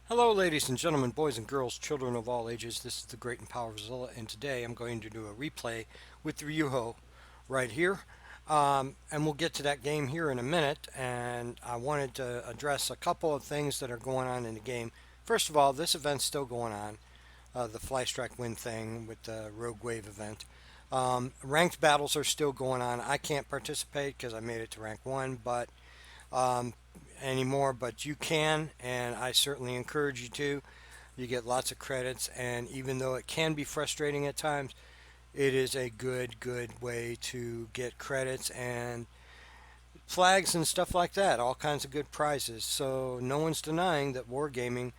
Hello, ladies and gentlemen, boys and girls, children of all ages. This is the Great and Powerful Zilla, and today I'm going to do a replay with Ryujo right here. And we'll get to that game here in a minute. And I wanted to address a couple of things that are going on in the game. First of all, this event's still going on, the Fly Strike Win thing with the Rogue Wave event. Ranked battles are still going on. I can't participate because I made it to rank 1, but um, anymore, but you can, and I certainly encourage you to. You get lots of credits, and even though it can be frustrating at times, it is a good way to get credits and flags and stuff like that. All kinds of good prizes. So no one's denying that wargaming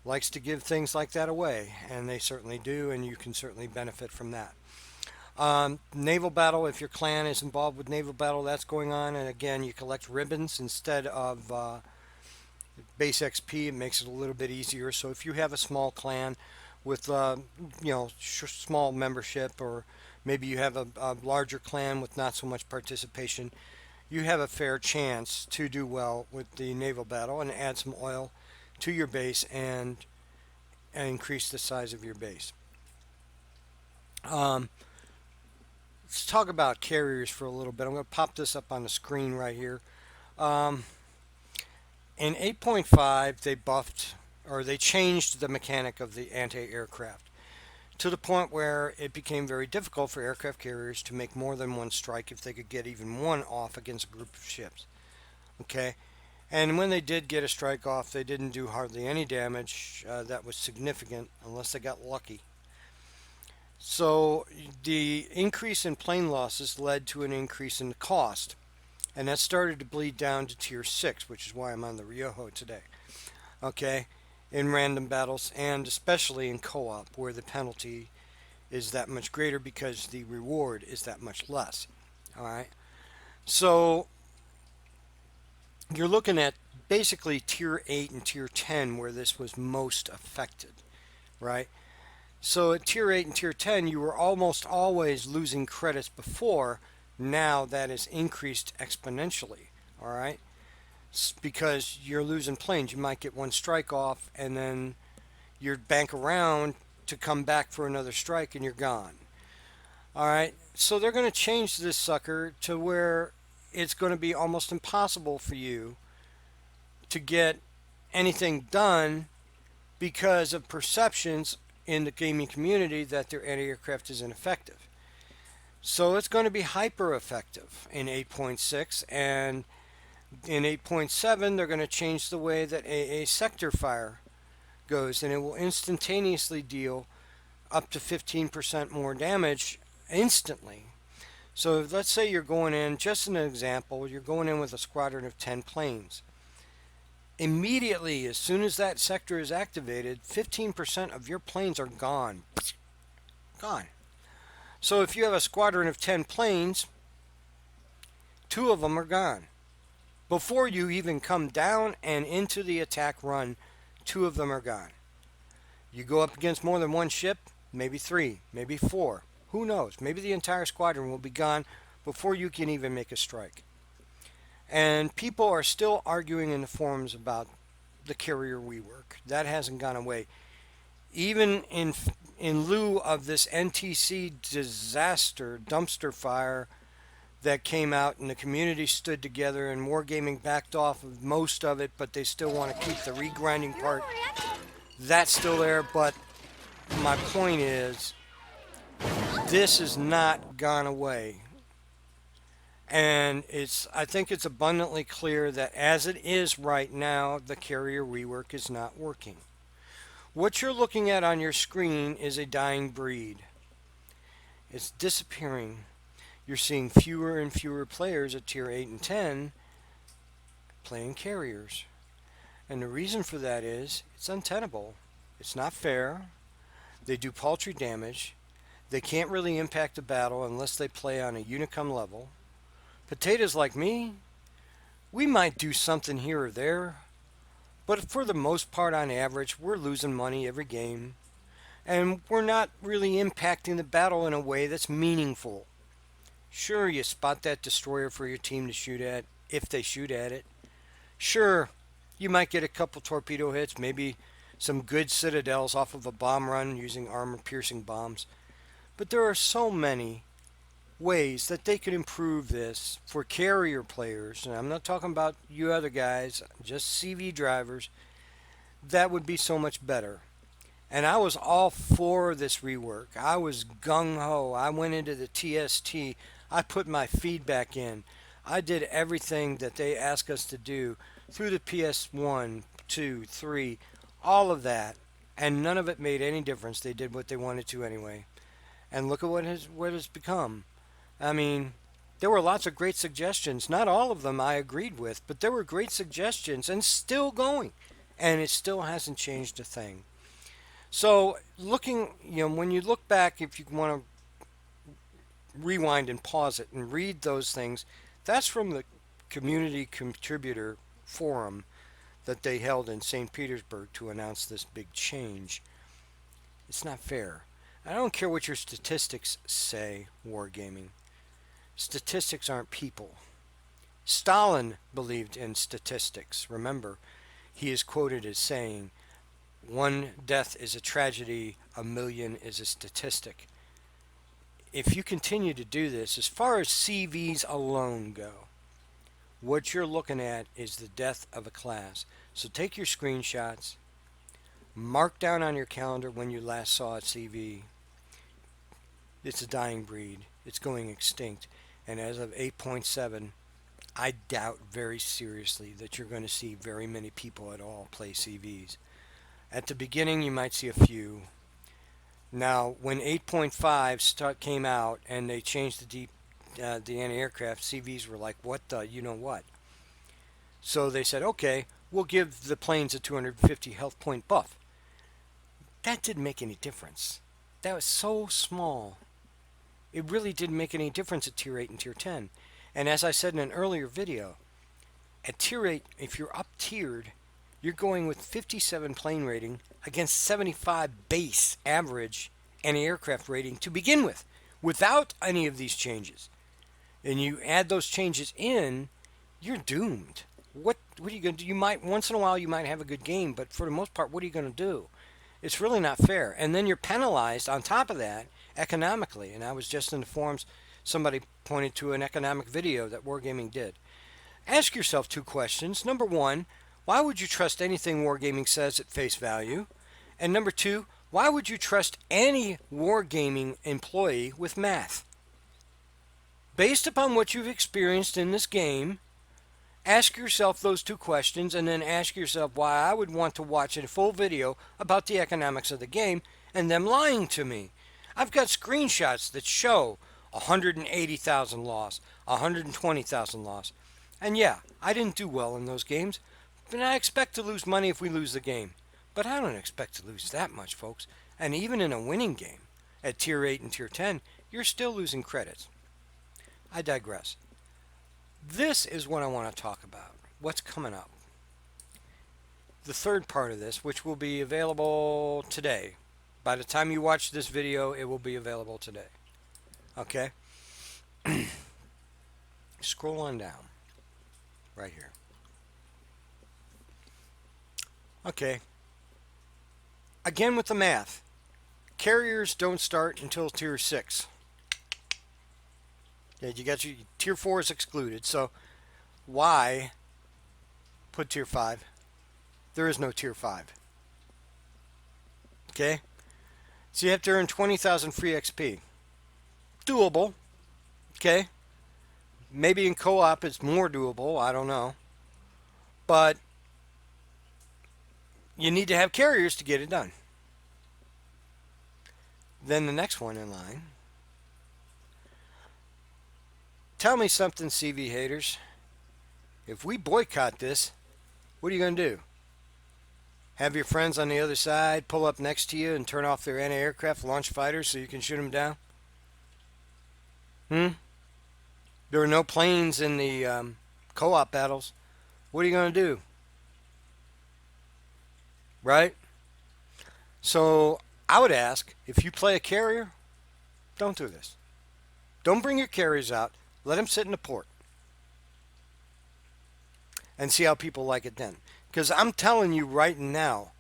likes to give things like that away, and they certainly do, and you can certainly benefit from that. Naval battle, if your clan is involved with naval battle, that's going on. And again, you collect ribbons instead of base XP. It makes it a little bit easier. So if you have a small clan with small membership, or maybe you have a larger clan with not so much participation, you have a fair chance to do well with the naval battle and add some oil to your base and increase the size of your base. Um, let's talk about carriers for a little bit. I'm going to pop this up on the screen right here. Um, in 8.5, they buffed or they changed the mechanic of the anti-aircraft to the point where it became very difficult for aircraft carriers to make more than one strike if they could get even one off against a group of ships. Okay, and when they did get a strike off, they didn't do hardly any damage that was significant unless they got lucky. So the increase in plane losses led to an increase in the cost, and that started to bleed down to tier 6, which is why I'm on the Ryujo today. Okay, in random battles and especially in co-op where the penalty is that much greater because the reward is that much less. All right, so you're looking at basically tier 8 and tier 10 where this was most affected, right? So at tier 8 and tier 10, you were almost always losing credits before. Now that is increased exponentially, all right? Because you're losing planes. You might get one strike off, and then you bank around to come back for another strike, and you're gone. All right? So they're going to change this sucker to where it's going to be almost impossible for you to get anything done because of perceptions in the gaming community that their anti-aircraft is ineffective. So it's going to be hyper effective in 8.6, and in 8.7 they're going to change the way that AA sector fire goes, and it will instantaneously deal up to 15% more damage instantly. So let's say you're going in, just an example, you're going in with a squadron of 10 planes. Immediately, as soon as that sector is activated, 15% of your planes are gone. Gone. So if you have a squadron of 10 planes, 2 of them are gone. Before you even come down and into the attack run, 2 of them are gone. You go up against more than one ship, maybe 3, maybe 4. Who knows? Maybe the entire squadron will be gone before you can even make a strike. And people are still arguing in the forums about the carrier rework. That hasn't gone away. Even in lieu of this NTC disaster, dumpster fire that came out and the community stood together and Wargaming backed off of most of it, but they still want to keep the regrinding part. That's still there, but my point is this has not gone away. And I think it's abundantly clear that as it is right now, the carrier rework is not working. What you're looking at on your screen is a dying breed. It's disappearing. You're seeing fewer and fewer players at tier 8 and 10 playing carriers. And the reason for that is it's untenable. It's not fair. They do paltry damage. They can't really impact the battle unless they play on a Unicum level. Potatoes like me, we might do something here or there, but for the most part, on average, we're losing money every game, and we're not really impacting the battle in a way that's meaningful. Sure, you spot that destroyer for your team to shoot at, if they shoot at it. Sure, you might get a couple torpedo hits, maybe some good citadels off of a bomb run using armor-piercing bombs. But there are so many ways that they could improve this for carrier players, and I'm not talking about you other guys, just CV drivers, that would be so much better. And I was all for this rework. I was gung ho. I went into the TST. I put my feedback in. I did everything that they asked us to do through the PS1, 2, 3, all of that. And none of it made any difference. They did what they wanted to anyway. And look at what it's become. I mean, there were lots of great suggestions. Not all of them I agreed with, but there were great suggestions and still going. And it still hasn't changed a thing. So, when you look back, if you want to rewind and pause it and read those things, that's from the community contributor forum that they held in St. Petersburg to announce this big change. It's not fair. I don't care what your statistics say, wargaming. Statistics aren't people. Stalin believed in statistics. Remember, he is quoted as saying, "One death is a tragedy, a million is a statistic." If you continue to do this, as far as CVs alone go, what you're looking at is the death of a class. So take your screenshots, mark down on your calendar when you last saw a CV. It's a dying breed. It's going extinct. And as of 8.7, I doubt very seriously that you're going to see very many people at all play CVs. At the beginning, you might see a few. Now, when 8.5 came out and they changed the anti-aircraft, CVs were like, what the, you know what? So they said, okay, we'll give the planes a 250 health point buff. That didn't make any difference. That was so small. It really didn't make any difference at Tier 8 and Tier 10. And as I said in an earlier video, at Tier 8, if you're up-tiered, you're going with 57 plane rating against 75 base average anti-aircraft rating to begin with, without any of these changes. And you add those changes in, you're doomed. What are you going to do? You might, once in a while, you might have a good game, but for the most part, what are you going to do? It's really not fair. And then you're penalized on top of that economically. And I was just in the forums, somebody pointed to an economic video that Wargaming did. Ask yourself two questions. Number one, why would you trust anything Wargaming says at face value? And number two, why would you trust any Wargaming employee with math? Based upon what you've experienced in this game, ask yourself those two questions and then ask yourself why I would want to watch a full video about the economics of the game and them lying to me. I've got screenshots that show 180,000 loss, 120,000 loss. And yeah, I didn't do well in those games, but I expect to lose money if we lose the game. But I don't expect to lose that much, folks. And even in a winning game, at Tier 8 and Tier 10, you're still losing credits. I digress. This is what I want to talk about. What's coming up? The third part of this, which will be available today. By the time you watch this video, it will be available today. Okay? Scroll on down. Right here. Okay. Again with the math. Carriers don't start until Tier 6. Yeah, you got your Tier 4 is excluded, so why put Tier 5? There is no Tier 5. Okay? So you have to earn 20,000 free XP. Doable. Okay? Maybe in co-op it's more doable, I don't know. But you need to have carriers to get it done. Then the next one in line. Tell me something, CV haters. If we boycott this, what are you going to do? Have your friends on the other side pull up next to you and turn off their anti-aircraft launch fighters so you can shoot them down? There are no planes in the co-op battles. What are you going to do? Right? So I would ask, if you play a carrier, don't do this. Don't bring your carriers out. Let them sit in the port. And see how people like it then. Because I'm telling you right now,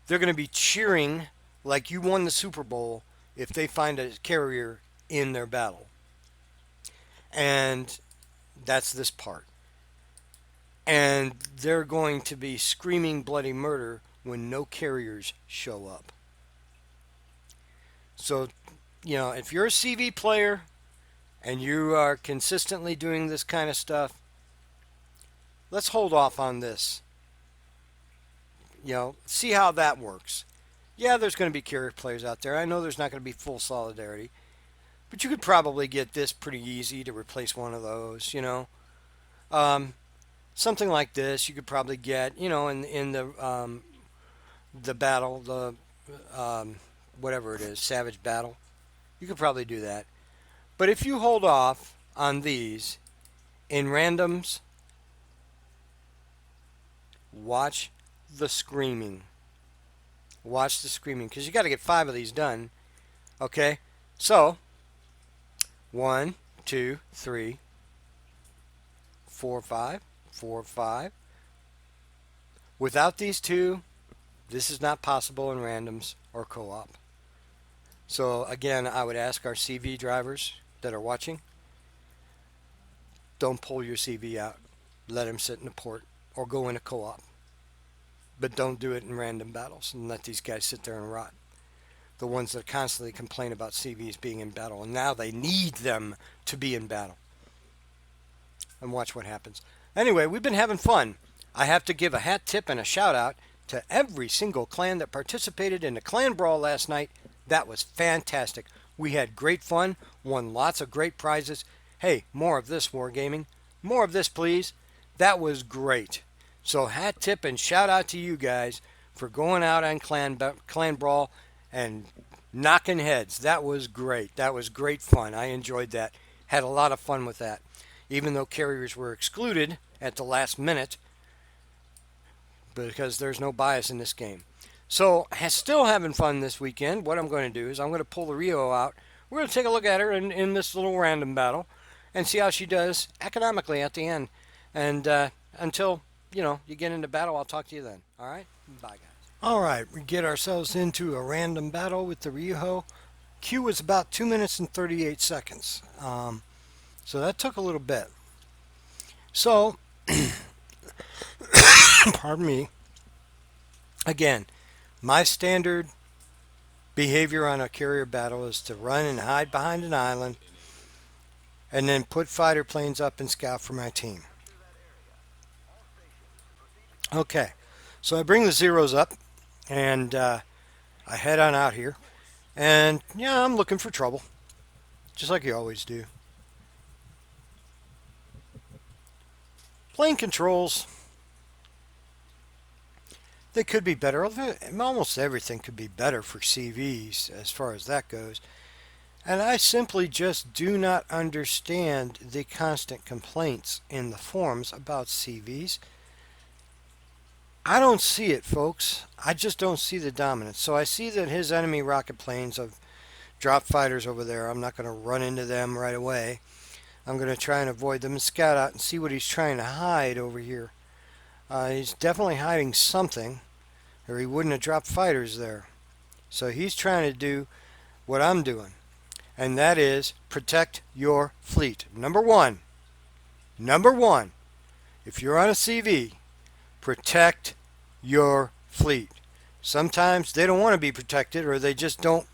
they're going to be cheering like you won the Super Bowl if they find a carrier in their battle. And that's this part. And they're going to be screaming bloody murder when no carriers show up. So, if you're a CV player and you are consistently doing this kind of stuff, let's hold off on this. See how that works. Yeah, there's going to be carrier players out there. I know there's not going to be full solidarity, but you could probably get this pretty easy to replace one of those. Something like this you could probably get, in the battle, the whatever it is, Savage Battle. You could probably do that. But if you hold off on these in randoms, watch the screaming. Watch the screaming, because you got to get 5 of these done. Okay? So, 1, 2, 3, 4, 5, 4, 5. Without these 2, this is not possible in randoms or co-op. So again, I would ask our CV drivers that are watching, don't pull your CV out. Let him sit in the port or go in a co-op. But don't do it in random battles and let these guys sit there and rot. The ones that constantly complain about CVs being in battle, and now they need them to be in battle. And watch what happens. Anyway, we've been having fun. I have to give a hat tip and a shout out to every single clan that participated in the clan brawl last night. That was fantastic. We had great fun, won lots of great prizes. Hey, more of this, Wargaming. More of this, please. That was great. So hat tip and shout out to you guys for going out on clan brawl and knocking heads. That was great. That was great fun. I enjoyed that. Had a lot of fun with that. Even though carriers were excluded at the last minute, because there's no bias in this game. So, still having fun this weekend. What I'm going to do is I'm going to pull the Ryujo out. We're going to take a look at her in this little random battle and see how she does economically at the end. And until, you get into battle, I'll talk to you then. All right? Bye, guys. All right, we get ourselves into a random battle with the Ryujo. Queue was about 2 minutes and 38 seconds. So that took a little bit. So, pardon me. Again, my standard behavior on a carrier battle is to run and hide behind an island and then put fighter planes up and scout for my team. Okay, so I bring the zeros up and I head on out here. And yeah, I'm looking for trouble, just like you always do. Plane controls, they could be better. Almost everything could be better for CVs as far as that goes. And I simply just do not understand the constant complaints in the forums about CVs. I don't see it, folks. I just don't see the dominance. So I see that his enemy rocket planes have dropped fighters over there. I'm not going to run into them right away. I'm going to try and avoid them and scout out and see what he's trying to hide over here. He's definitely hiding something, or he wouldn't have dropped fighters there. So he's trying to do what I'm doing, and that is protect your fleet. Number one, if you're on a CV, protect your fleet. Sometimes they don't want to be protected, or they just don't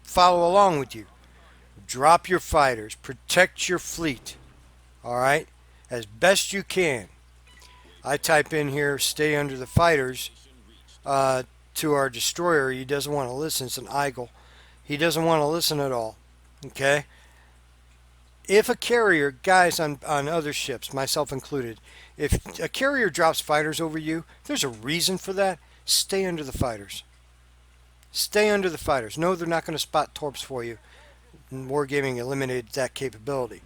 follow along with you. Drop your fighters. Protect your fleet. All right? As best you can. I type in here, stay under the fighters, to our destroyer. He doesn't want to listen. It's an Eagle. He doesn't want to listen at all. Okay? If a carrier, guys on other ships, myself included, if a carrier drops fighters over you, there's a reason for that. Stay under the fighters. Stay under the fighters. No, they're not going to spot torps for you. Wargaming eliminated that capability.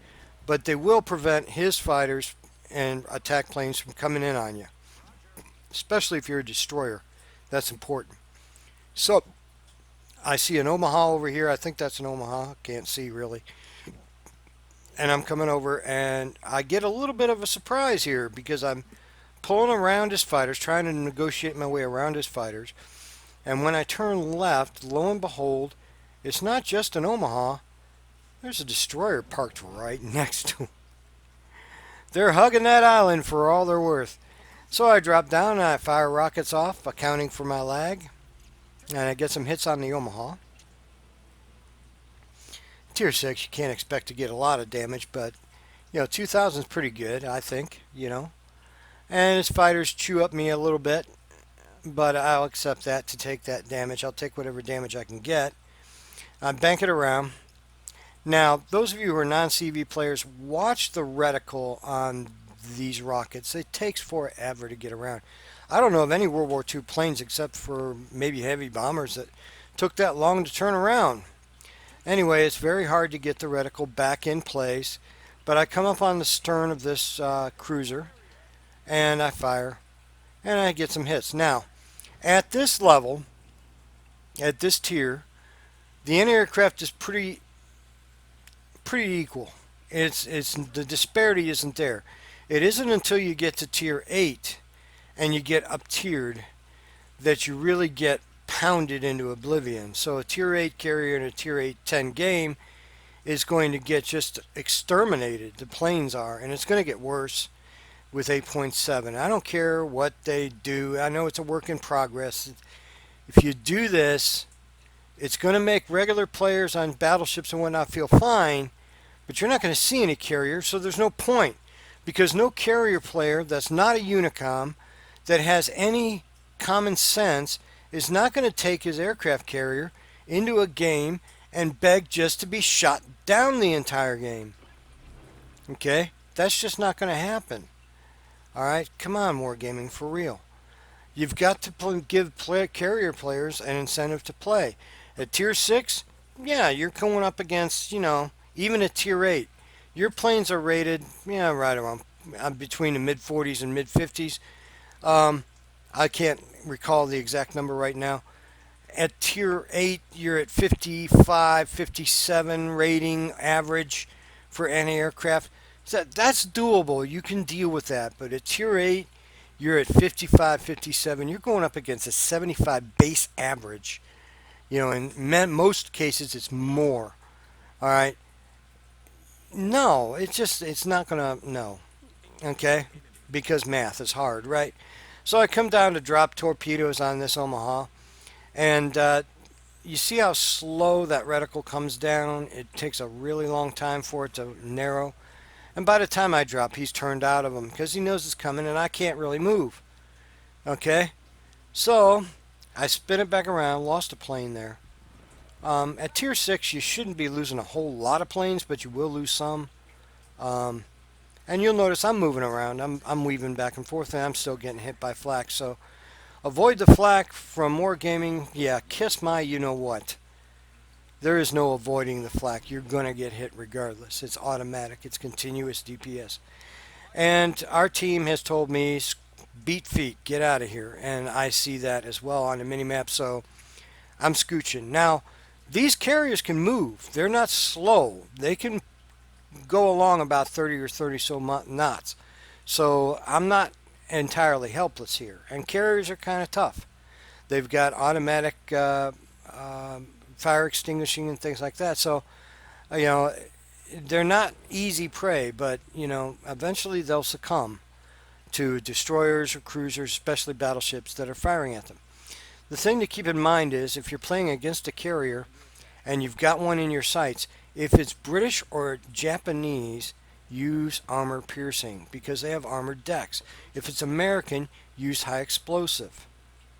But they will prevent his fighters and attack planes from coming in on you. Especially if you're a destroyer. That's important. So, I see an Omaha over here. I think that's an Omaha. Can't see really. And I'm coming over and I get a little bit of a surprise here because I'm pulling around his fighters, trying to negotiate my way around his fighters. And when I turn left, lo and behold, it's not just an Omaha. There's a destroyer parked right next to 'em. They're hugging that island for all they're worth. So I drop down and I fire rockets off, accounting for my lag. And I get some hits on the Omaha. Tier 6, you can't expect to get a lot of damage, but 2000 is pretty good, I think. And his fighters chew up me a little bit, but I'll accept that to take that damage. I'll take whatever damage I can get. I bank it around. Now, those of you who are non-CV players, watch the reticle on these rockets. It takes forever to get around. I don't know of any World War II planes except for maybe heavy bombers that took that long to turn around. Anyway, it's very hard to get the reticle back in place, but I come up on the stern of this cruiser and I fire and I get some hits. Now, at this level, at this tier, the anti-aircraft is pretty equal. It's the disparity isn't there. It isn't until you get to tier 8 and you get up tiered that you really get pounded into oblivion. So a tier 8 carrier in a tier 8-10 game is going to get just exterminated. The planes are, and it's going to get worse with 8.7. I don't care what they do. I know it's a work in progress. If you do this, it's going to make regular players on battleships and whatnot feel fine, but you're not going to see any carrier, so there's no point. Because no carrier player that's not a Unicom, that has any common sense, is not going to take his aircraft carrier into a game and beg just to be shot down the entire game. Okay? That's just not going to happen. Alright? Come on, Wargaming, for real. You've got to give carrier players an incentive to play. At tier 6, yeah, you're going up against, even at tier 8. Your planes are rated, right around between the mid-40s and mid-50s. I can't recall the exact number right now. At tier 8, you're at 55, 57 rating average for anti-aircraft. So that's doable. You can deal with that. But at tier 8, you're at 55, 57. You're going up against a 75 base average. In most cases, it's more. All right. No, it's not going to, no. Okay? Because math is hard, right? So I come down to drop torpedoes on this Omaha. And you see how slow that reticle comes down? It takes a really long time for it to narrow. And by the time I drop, he's turned out of them because he knows it's coming and I can't really move. Okay? So I spin it back around, lost a plane there. At tier 6, you shouldn't be losing a whole lot of planes, but you will lose some. And you'll notice I'm moving around. I'm weaving back and forth, and I'm still getting hit by flak. So avoid the flak from Wargaming. Yeah, kiss my you-know-what. There is no avoiding the flak. You're going to get hit regardless. It's automatic. It's continuous DPS. And our team has told me, beat feet, get out of here. And I see that as well on the minimap, so I'm scooching. Now, these carriers can move. They're not slow. They can go along about 30 or 30 so knots. So I'm not entirely helpless here. And carriers are kind of tough. They've got automatic fire extinguishing and things like that. So, they're not easy prey, but, eventually they'll succumb to destroyers or cruisers, especially battleships that are firing at them. The thing to keep in mind is if you're playing against a carrier and you've got one in your sights, if it's British or Japanese, use armor piercing because they have armored decks. If it's American, use high explosive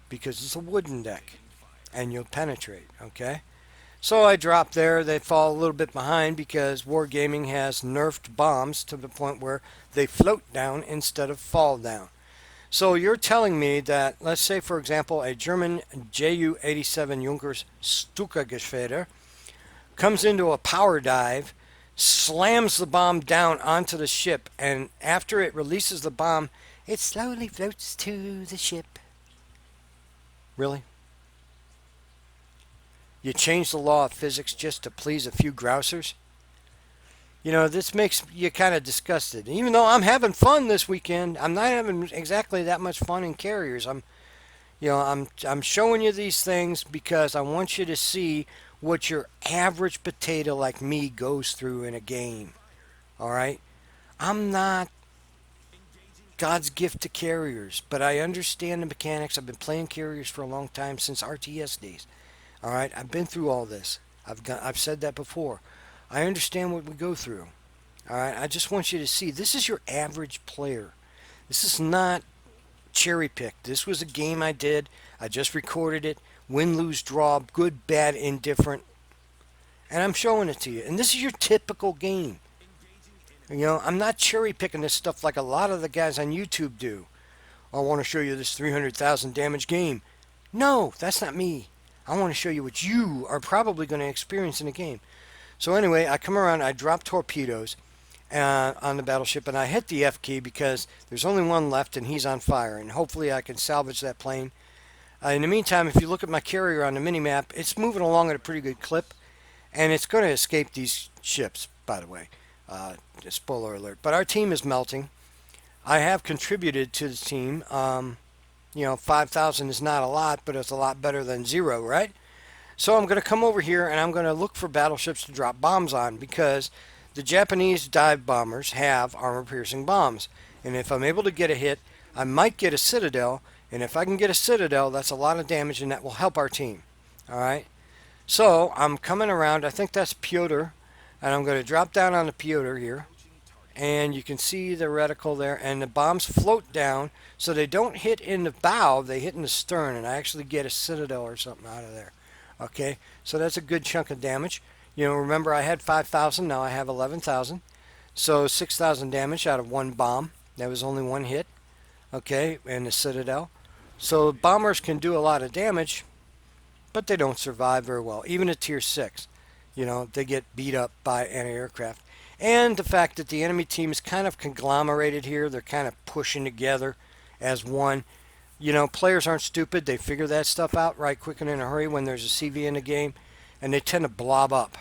because it's a wooden deck and you'll penetrate, okay? So I drop there. They fall a little bit behind because Wargaming has nerfed bombs to the point where they float down instead of fall down. So you're telling me that, let's say, for example, a German Ju-87 Junkers Stuka-Geschwader comes into a power dive, slams the bomb down onto the ship, and after it releases the bomb, it slowly floats to the ship. Really? You change the law of physics just to please a few grousers? This makes you kind of disgusted. Even though I'm having fun this weekend, I'm not having exactly that much fun in carriers. I'm, I'm showing you these things because I want you to see what your average potato like me goes through in a game. All right? I'm not God's gift to carriers, but I understand the mechanics. I've been playing carriers for a long time since RTS days. All right? I've been through all this. I've said that before. I understand what we go through. All right? I just want you to see this is your average player. This is not cherry picked. This was a game I did. I just recorded it. Win, lose, draw, good, bad, indifferent. And I'm showing it to you. And this is your typical game. I'm not cherry picking this stuff like a lot of the guys on YouTube do. I want to show you this 300,000 damage game. No, that's not me. I want to show you what you are probably going to experience in a game. So anyway, I come around, I drop torpedoes on the battleship, and I hit the F key because there's only one left and he's on fire, and hopefully I can salvage that plane. In the meantime, if you look at my carrier on the mini-map, it's moving along at a pretty good clip, and it's going to escape these ships, by the way. Spoiler alert. But our team is melting. I have contributed to the team. 5,000 is not a lot, but it's a lot better than zero, right? So I'm going to come over here and I'm going to look for battleships to drop bombs on because the Japanese dive bombers have armor-piercing bombs. And if I'm able to get a hit, I might get a citadel. And if I can get a citadel, that's a lot of damage and that will help our team. All right? So I'm coming around. I think that's Piotr. And I'm going to drop down on the Piotr here. And you can see the reticle there. And the bombs float down. So they don't hit in the bow. They hit in the stern. And I actually get a citadel or something out of there. Okay. So that's a good chunk of damage. Remember I had 5,000. Now I have 11,000. So 6,000 damage out of one bomb. That was only one hit. Okay. And the citadel. So bombers can do a lot of damage. But they don't survive very well. Even at tier 6. They get beat up by anti-aircraft. And the fact that the enemy team is kind of conglomerated here. They're kind of pushing together as one. Players aren't stupid. They figure that stuff out right quick and in a hurry when there's a CV in the game. And they tend to blob up.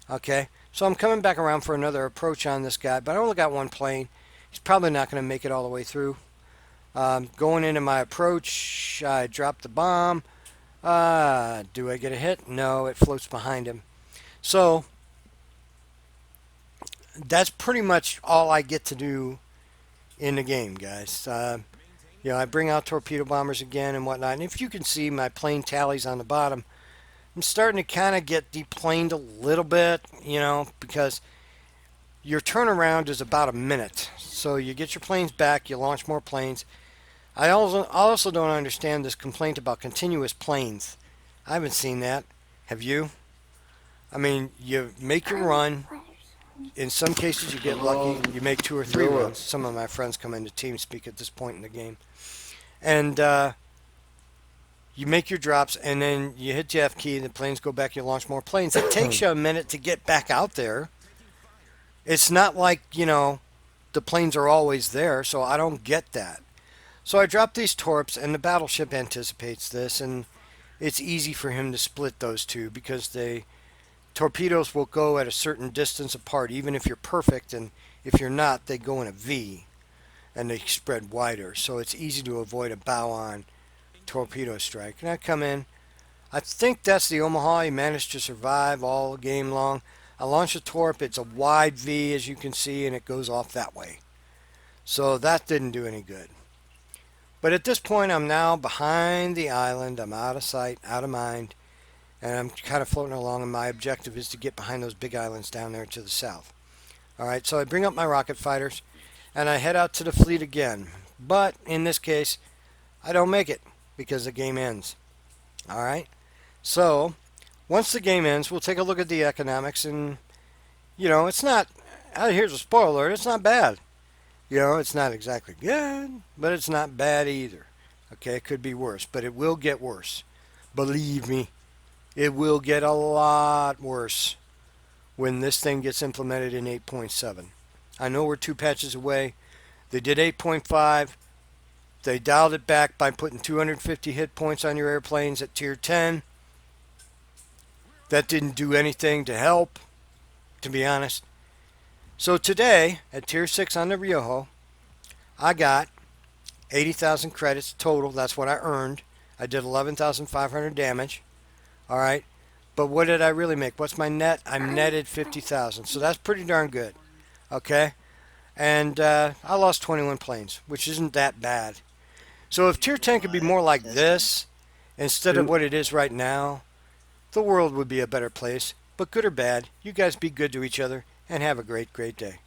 Okay? So I'm coming back around for another approach on this guy. But I only got one plane. He's probably not going to make it all the way through. Going into my approach, I drop the bomb. Do I get a hit? No, it floats behind him. So that's pretty much all I get to do in the game, guys. I bring out torpedo bombers again and whatnot. And if you can see my plane tallies on the bottom, I'm starting to kind of get deplaned a little bit, because your turnaround is about a minute. So you get your planes back, you launch more planes. I also don't understand this complaint about continuous planes. I haven't seen that. Have you? I mean, you make your run. In some cases, you get lucky. You make 2 or 3 runs. Some of my friends come into TeamSpeak at this point in the game. And you make your drops, and then you hit the F key, and the planes go back. You launch more planes. It takes you a minute to get back out there. It's not like, the planes are always there, so I don't get that. So I drop these torps, and the battleship anticipates this, and it's easy for him to split those two because torpedoes will go at a certain distance apart, even if you're perfect, and if you're not, they go in a V, and they spread wider. So it's easy to avoid a bow-on torpedo strike. And I come in. I think that's the Omaha. He managed to survive all game long. I launch a torp. It's a wide V, as you can see, and it goes off that way. So that didn't do any good. But at this point, I'm now behind the island. I'm out of sight, out of mind. And I'm kind of floating along, and my objective is to get behind those big islands down there to the south. All right, so I bring up my rocket fighters, and I head out to the fleet again. But in this case, I don't make it because the game ends. All right, so once the game ends, we'll take a look at the economics, and, it's not, here's a spoiler alert, it's not bad. It's not exactly good, but it's not bad either. Okay, it could be worse, but it will get worse. Believe me. It will get a lot worse when this thing gets implemented in 8.7. I know we're 2 patches away. They did 8.5. They dialed it back by putting 250 hit points on your airplanes at tier 10. That didn't do anything to help, to be honest. So today, at tier 6 on the Ryujo, I got 80,000 credits total. That's what I earned. I did 11,500 damage. All right. But what did I really make? What's my net? I netted 50,000. So that's pretty darn good. Okay. And I lost 21 planes, which isn't that bad. So if tier 10 could be more like this instead of what it is right now, the world would be a better place. But good or bad, you guys be good to each other and have a great, great day.